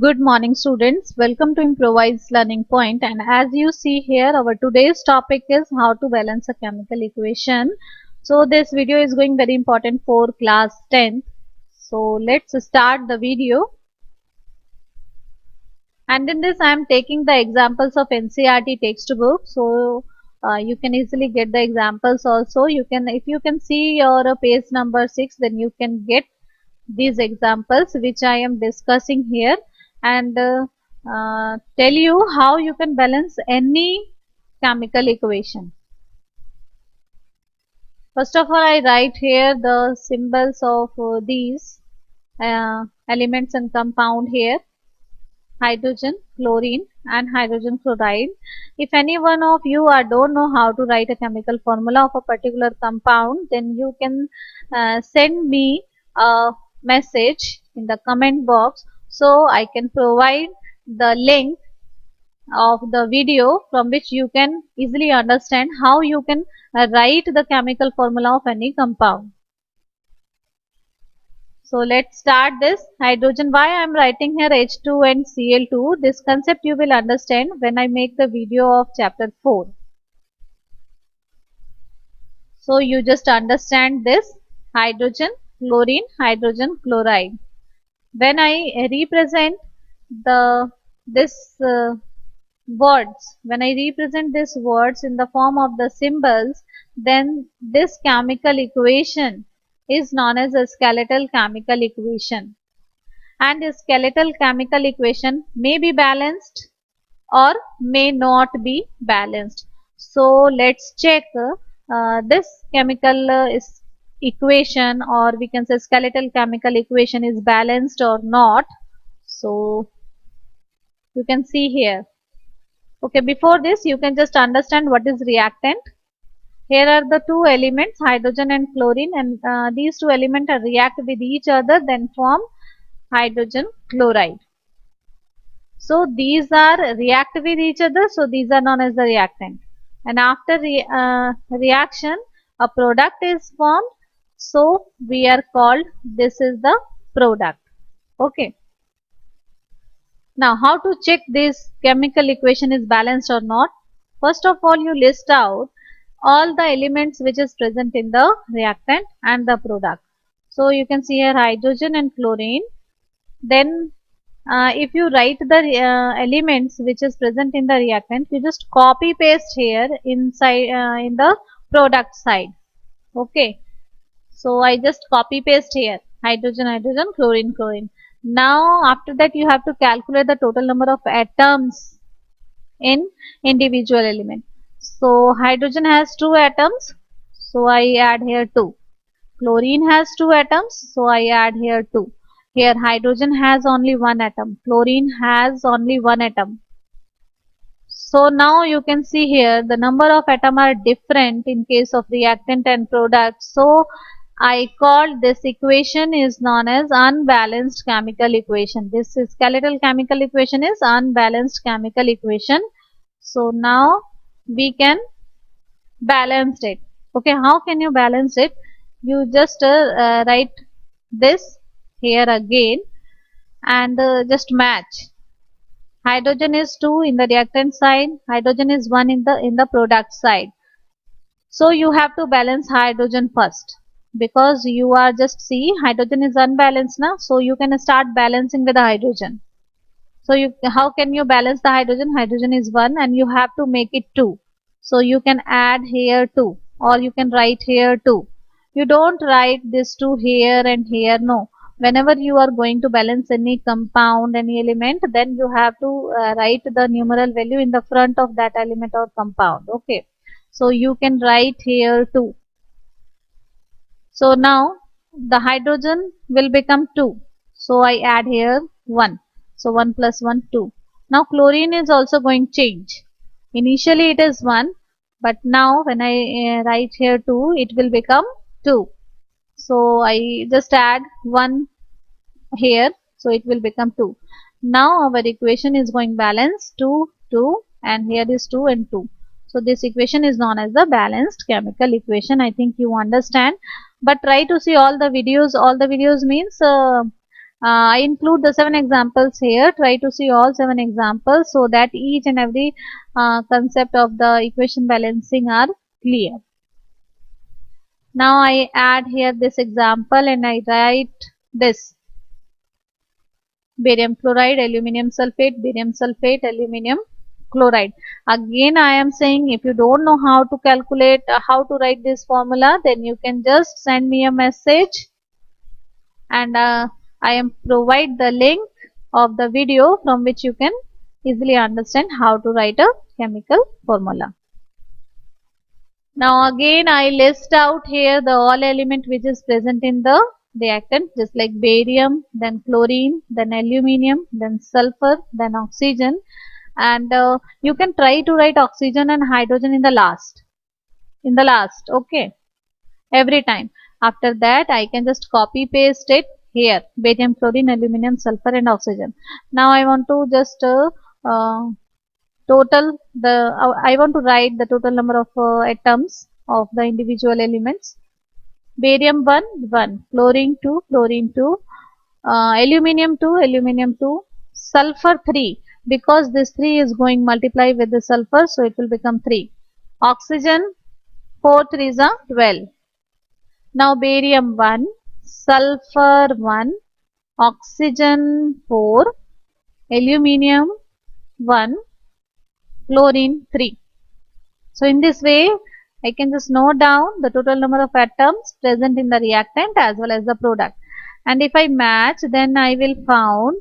Good morning students, welcome to Improvised Learning Point, and as you see here our today's topic is how to balance a chemical equation. So this video is going very important for class 10th. So let's start the video, and in this I am taking the examples of NCERT textbook. So you can easily get the examples also. If you can see your page number 6, then you can get these examples which I am discussing here, and tell you how you can balance any chemical equation. First of all, I write here the symbols of these elements and compound here: hydrogen, chlorine and hydrogen chloride. If any one of you don't know how to write a chemical formula of a particular compound, then you can send me a message in the comment box, so I can provide the link of the video from which you can easily understand how you can write the chemical formula of any compound. So let's start this. Hydrogen, why I am writing here H2 and Cl2, this concept you will understand when I make the video of chapter 4. So you just understand this: hydrogen, chlorine, hydrogen chloride. When I represent this words, when I represent these words in the form of the symbols, then this chemical equation is known as a skeletal chemical equation. And a skeletal chemical equation may be balanced or may not be balanced. So let's check this chemical equation, or we can say skeletal chemical equation, is balanced or not. So you can see here. Okay, before this you can just understand what is reactant. Here are the two elements, hydrogen and chlorine, and these two elements are react with each other, then form hydrogen chloride. So these are react with each other, so these are known as the reactant. And after reaction, a product is formed, so we are called, this is the product. Okay. Now how to check this chemical equation is balanced or not? First of all, you list out all the elements which is present in the reactant and the product. So you can see here hydrogen and chlorine. Then if you write the elements which is present in the reactant, you just copy paste here inside in the product side. Okay, so I just copy paste here hydrogen, hydrogen, chlorine, chlorine. Now after that you have to calculate the total number of atoms in individual element. So hydrogen has 2 atoms, so I add here 2. Chlorine has 2 atoms, so I add here 2. Here hydrogen has only 1 atom, chlorine has only 1 atom. So now you can see here the number of atoms are different in case of reactant and product. So I call this equation is known as unbalanced chemical equation. This is skeletal chemical equation is unbalanced chemical equation. So now we can balance it. Okay, how can you balance it? You just write this here again and just match. Hydrogen is 2 in the reactant side, hydrogen is 1 in the product side. So you have to balance hydrogen first, because you are just see hydrogen is unbalanced now, so you can start balancing with the hydrogen. So how can you balance the hydrogen? Hydrogen is 1 and you have to make it 2. So you can add here 2, or you can write here 2. You don't write this 2 here and here, no. Whenever you are going to balance any compound, any element, then you have to write the numeral value in the front of that element or compound. Okay. So you can write here 2. So now the hydrogen will become 2. So I add here 1. So 1 plus 1, 2. Now chlorine is also going to change. Initially it is 1, but now when I write here 2, it will become 2. So I just add 1 here, so it will become 2. Now our equation is going balance 2, 2, and here is 2 and 2. So this equation is known as the balanced chemical equation. I think you understand, but try to see all the videos. All the videos means I include the 7 examples here. Try to see all 7 examples so that each and every concept of the equation balancing are clear. Now I add here this example and I write this: barium chloride, aluminum sulfate, aluminum chloride. Again I am saying, if you don't know how to calculate, how to write this formula, then you can just send me a message, and I am provide the link of the video from which you can easily understand how to write a chemical formula. Now again I list out here the all element which is present in the reactant, just like barium, then chlorine, then aluminum, then sulfur, then oxygen, and you can try to write oxygen and hydrogen in the last. Okay, every time. After that I can just copy paste it here: barium, chlorine, aluminum, sulfur and oxygen. Now I want to just I want to write the total number of atoms of the individual elements. Barium 1, 1, chlorine 2, chlorine 2, aluminum 2, sulfur 3, because this 3 is going multiply with the sulfur, so it will become 3. Oxygen 4 3s are 12. Now barium 1, sulfur 1, oxygen 4, aluminum 1, chlorine 3. So in this way I can just note down the total number of atoms present in the reactant as well as the product. And if I match, then I will found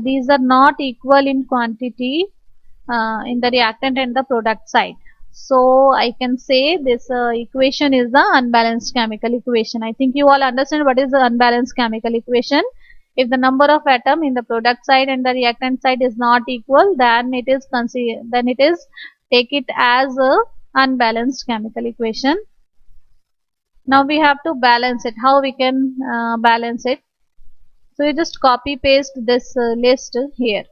these are not equal in quantity in the reactant and the product side. So I can say this equation is the unbalanced chemical equation. I think you all understand what is the unbalanced chemical equation. If the number of atom in the product side and the reactant side is not equal, then it is take it as a unbalanced chemical equation. Now we have to balance it. How we can balance it? So you just copy paste this list here,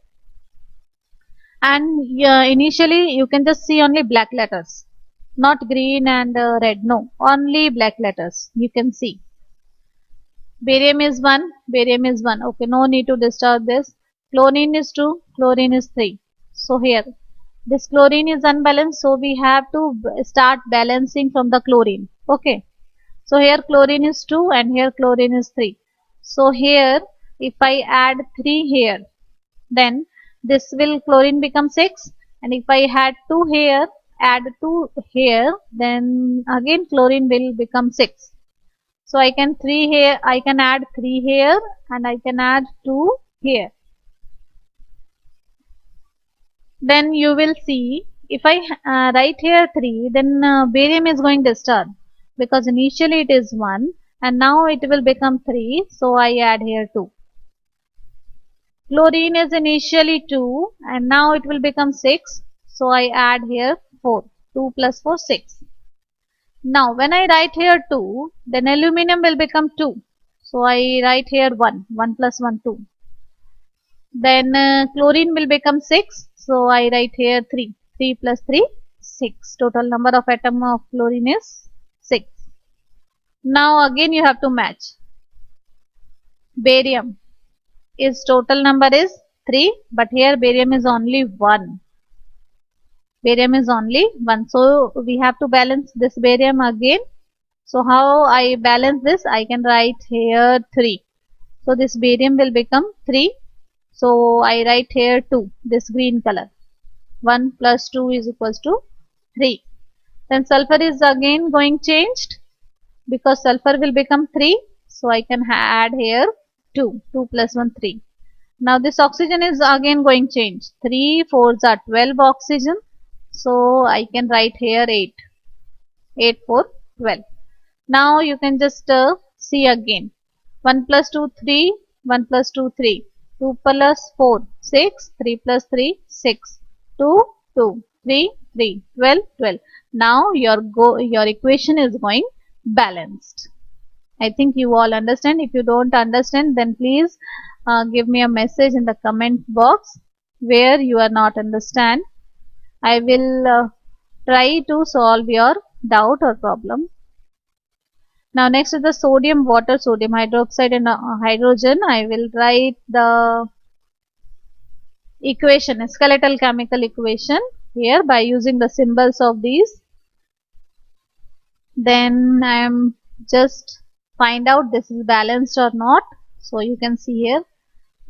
and initially you can just see only black letters, not green and red. No, only black letters you can see. Barium is 1, barium is 1. Okay, no need to disturb this. Chlorine is 2, chlorine is 3. So here this chlorine is unbalanced, so we have to start balancing from the chlorine. Okay, so here chlorine is 2 and here chlorine is 3. So here if I add 3 here, then this will chlorine become 6, and if I had 2 here, add 2 here, then again chlorine will become 6. So I can add 3 here and I can add 2 here. Then you will see, if I write here 3, then barium is going to disturb, because initially it is 1 and now it will become 3, so I add here 2. Chlorine is initially 2 and now it will become 6, so I add here 4. 2 plus 4, 6. Now when I write here 2, then aluminum will become 2, so I write here 1. 1 plus 1, 2. Then chlorine will become 6, so I write here 3. 3 plus 3, 6. Total number of atom of chlorine is 6. Now again you have to match. Barium is total number is 3, but here barium is only 1. Barium is only 1. So we have to balance this barium again. So how I balance this? I can write here 3. So this barium will become 3. So I write here 2, this green color. 1 plus 2 is equals to 3. Then sulfur is again going changed, because sulfur will become 3. So I can add here 2. 2 plus 1, 3. Now this oxygen is again going change. 3 4s are 12 oxygen. So I can write here 8. 8 4 12. Now you can just see again. 1 plus 2 3. 1 plus 2 3. 2 plus 4 6. 3 plus 3 6. 2 2 3 3 12 12. Now your equation is going balanced. I think you all understand. If you don't understand, then please give me a message in the comment box where you are not understand. I will try to solve your doubt or problem. Now next is the sodium, water, sodium hydroxide and hydrogen. I will write the equation, a skeletal chemical equation here by using the symbols of these. Then I am just find out this is balanced or not. So you can see here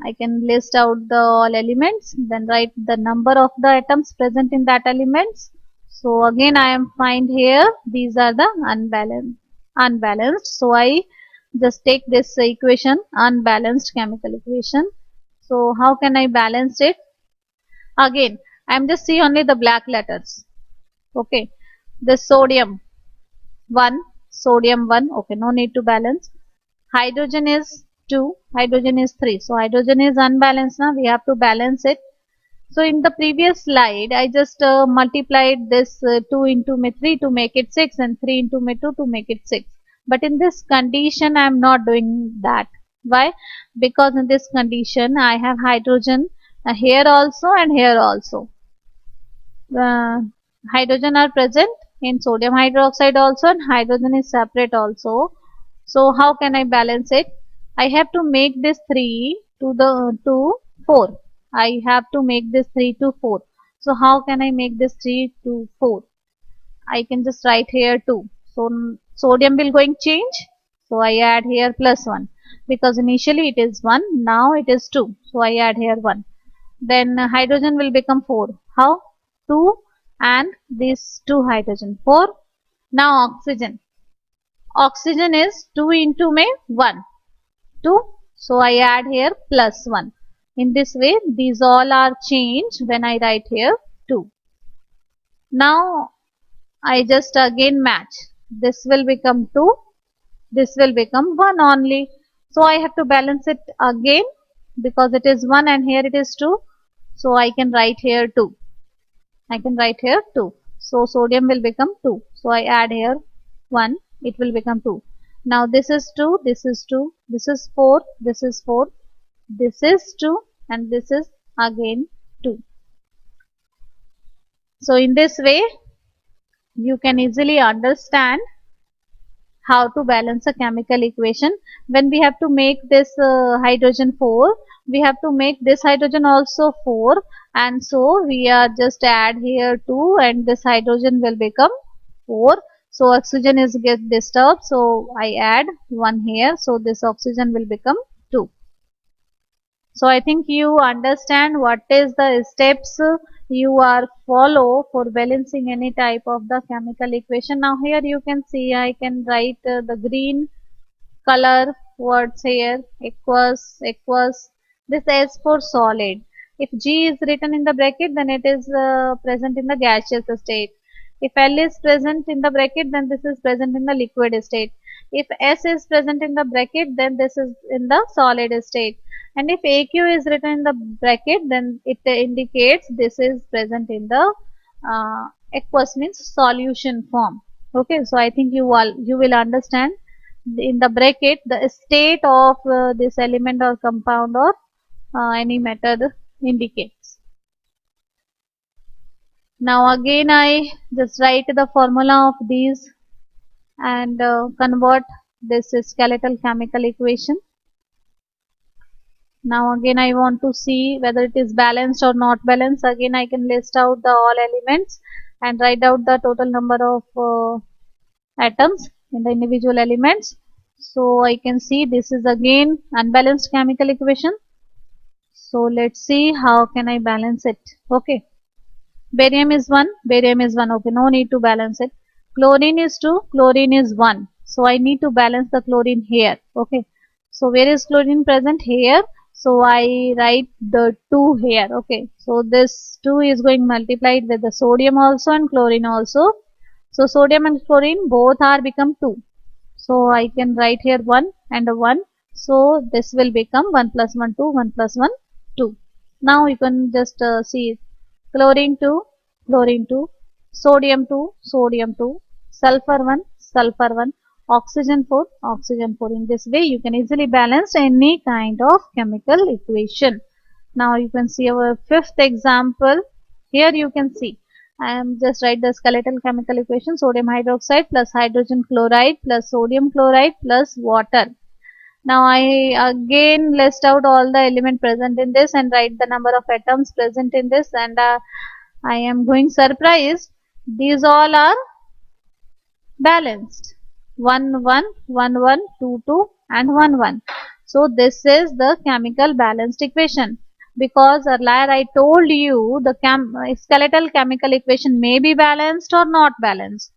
I can list out the all elements, then write the number of the atoms present in that elements. So again I am find here these are the unbalanced. So I just take this equation, unbalanced chemical equation. So how can I balance it? Again I am just see only the black letters. Okay, the sodium 1, sodium 1, okay, no need to balance. Hydrogen is 2, hydrogen is 3. So hydrogen is unbalanced now, we have to balance it. So in the previous slide, I just multiplied this 2 into 3 to make it 6 and 3 into 2 to make it 6. But in this condition, I am not doing that. Why? Because in this condition, I have hydrogen here also and here also. Hydrogen are present in sodium hydroxide also and hydrogen is separate also. So how can I balance it? I have to make this 3 to 4. I have to make this 3 to 4. So how can I make this 3 to 4? I can just write here 2. So sodium will going change. So I add here plus 1 because initially it is 1. Now it is 2. So I add here 1. Then hydrogen will become 4. How? 2 and this 2 hydrogen 4. Now oxygen. Oxygen is 2 into 1. 2. So I add here plus 1. In this way these all are changed when I write here 2. Now I just again match. This will become 2. This will become 1 only. So I have to balance it again because it is 1 and here it is 2. So I can write here 2. I can write here 2. So sodium will become 2. So I add here 1. It will become 2. Now this is 2. This is 2. This is 4. This is 4. This is 2. And this is again 2. So in this way you can easily understand how to balance a chemical equation. When we have to make this hydrogen 4, we have to make this hydrogen also 4, and so we are just add here 2 and this hydrogen will become 4. So oxygen is get disturbed, so I add 1 here, so this oxygen will become 2. So I think you understand what is the steps you are follow for balancing any type of the chemical equation. Now here you can see I can write the green color words here, aqueous. This S for solid. If G is written in the bracket, then it is present in the gaseous state. If L is present in the bracket, then this is present in the liquid state. If S is present in the bracket, then this is in the solid state. And if AQ is written in the bracket, then it indicates this is present in the aqueous means solution form. Okay, so I think you will understand in the bracket the state of this element or compound or any method indicates. Now again I just write the formula of these and convert this skeletal chemical equation. Now again I want to see whether it is balanced or not balanced. Again I can list out the all elements and write out the total number of atoms in the individual elements. So I can see this is again unbalanced chemical equation. So let's see how can I balance it. Okay, barium is 1, barium is 1. Okay, no need to balance it. Chlorine is 2, chlorine is 1. So I need to balance the chlorine here. Okay, so where is chlorine present? Here. So I write the 2 here. Okay, so this 2 is going multiplied with the sodium also and chlorine also. So sodium and chlorine both are become 2. So I can write here 1 and a 1. So this will become 1 plus 1 2, 1 plus 1 2. Now you can just see chlorine 2, chlorine 2, sodium 2, sodium 2, sulfur 1, sulfur 1, oxygen 4, oxygen 4. In this way you can easily balance any kind of chemical equation. Now you can see our fifth example. Here you can see I am just write the skeletal chemical equation: sodium hydroxide plus hydrogen chloride plus sodium chloride plus water. Now I again list out all the element present in this and write the number of atoms present in this, and I am going surprised. These all are balanced. 1 1 1 1 2 2 and 1 1. So this is the chemical balanced equation, because earlier I told you the skeletal chemical equation may be balanced or not balanced.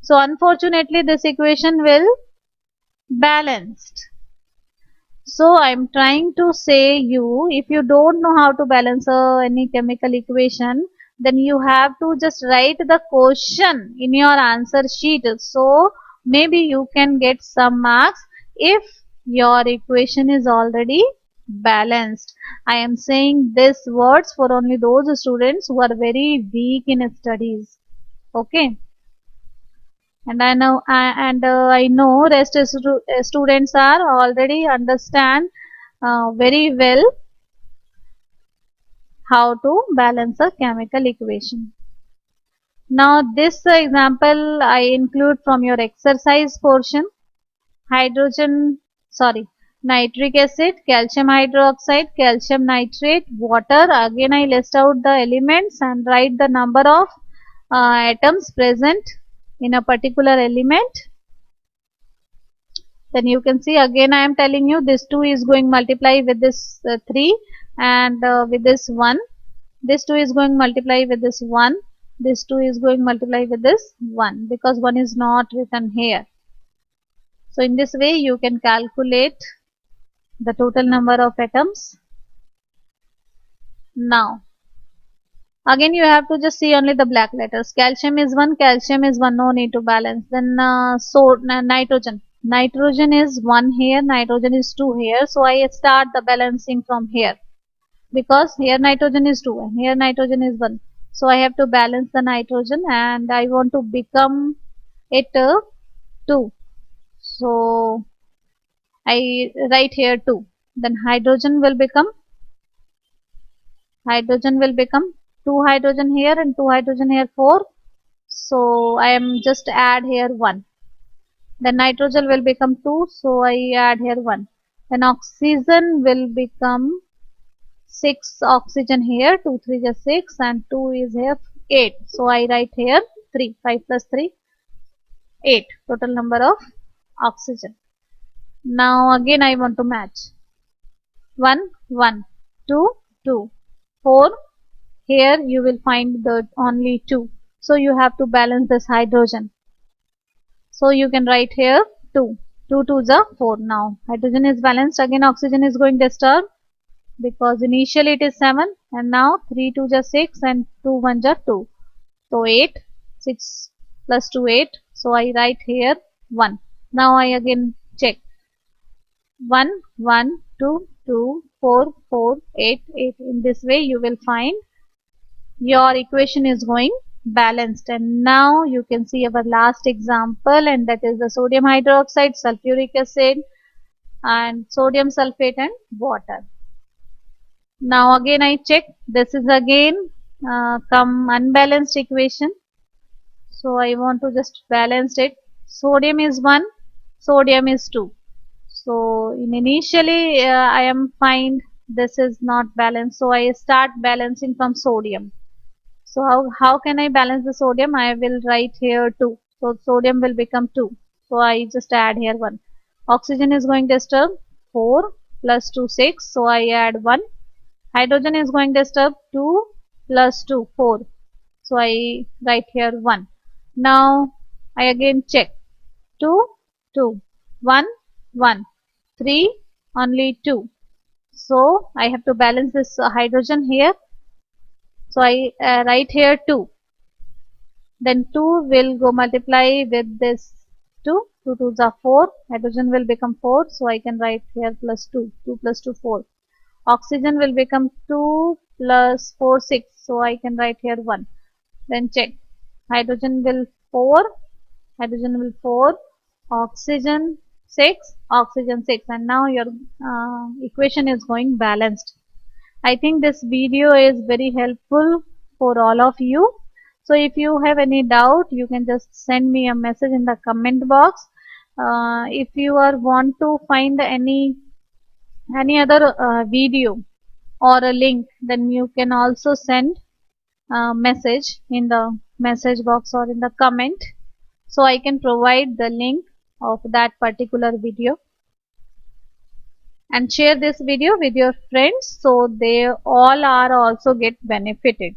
So unfortunately this equation will balanced. So I'm trying to say you, if you don't know how to balance any chemical equation, then you have to just write the question in your answer sheet. So maybe you can get some marks if your equation is already balanced. I am saying these words for only those students who are very weak in studies. Okay. And I know rest students are already understand very well how to balance a chemical equation. Now this example I include from your exercise portion. Nitric acid, calcium hydroxide, calcium nitrate, water. Again I list out the elements and write the number of atoms present in a particular element. Then you can see, again I am telling you, this 2 is going multiply with this 3, and with this 1. This 2 is going multiply with this 1. This 2 is going multiply with this 1, because 1 is not written here. So in this way you can calculate the total number of atoms. Now again you have to just see only the black letters. Calcium is 1, no need to balance. Then nitrogen. Nitrogen is 1 here, nitrogen is 2 here. So I start the balancing from here, because here nitrogen is 2 and here nitrogen is 1. So I have to balance the nitrogen, and I want to become it 2. So I write here 2. Then hydrogen will become 2 hydrogen here and 2 hydrogen here, 4. So I am just add here 1. Then nitrogen will become 2, so I add here 1. Then oxygen will become 6 oxygen here, 2 3 is 6 and 2 is here 8. So I write here 3, 5 plus 3, 8 total number of oxygen. Now again I want to match. 1 1 2 2 4. Here you will find the only 2. So you have to balance this hydrogen. So you can write here 2. 2 2s are 4. Now hydrogen is balanced. Again oxygen is going disturb, because initially it is 7 and now 3 2s are 6 and 2 1s are 2. So 8. 6 plus 2 8. So I write here 1. Now I again check. 1 1 2 2 4 4 8 8. In this way you will find your equation is going balanced. And now you can see our last example, and that is the sodium hydroxide, sulfuric acid and sodium sulfate and water. Now again I check. This is again come unbalanced equation. So I want to just balance it. Sodium is 1, sodium is 2. So initially I am find this is not balanced. So I start balancing from sodium. So how can I balance the sodium? I will write here 2. So sodium will become 2. So I just add here 1. Oxygen is going to disturb 4 plus 2 6. So I add 1. Hydrogen is going to disturb 2 plus 2 4. So I write here 1. Now I again check. 2 2 1 1 3 only 2. So I have to balance this hydrogen here. So I write here 2. Then 2 will go multiply with this 2. 2 2s are 4. Hydrogen will become 4. So I can write here plus 2. 2 plus 2 4. Oxygen will become 2 plus 4 6. So I can write here 1. Then check. Hydrogen will 4. Hydrogen will 4. Oxygen 6. Oxygen 6. And now your equation is going balanced. I think this video is very helpful for all of you. So if you have any doubt, you can just send me a message in the comment box. If you are want to find any other video or a link, then you can also send a message in the message box or in the comment, so I can provide the link of that particular video, and share this video with your friends so they all are also get benefited.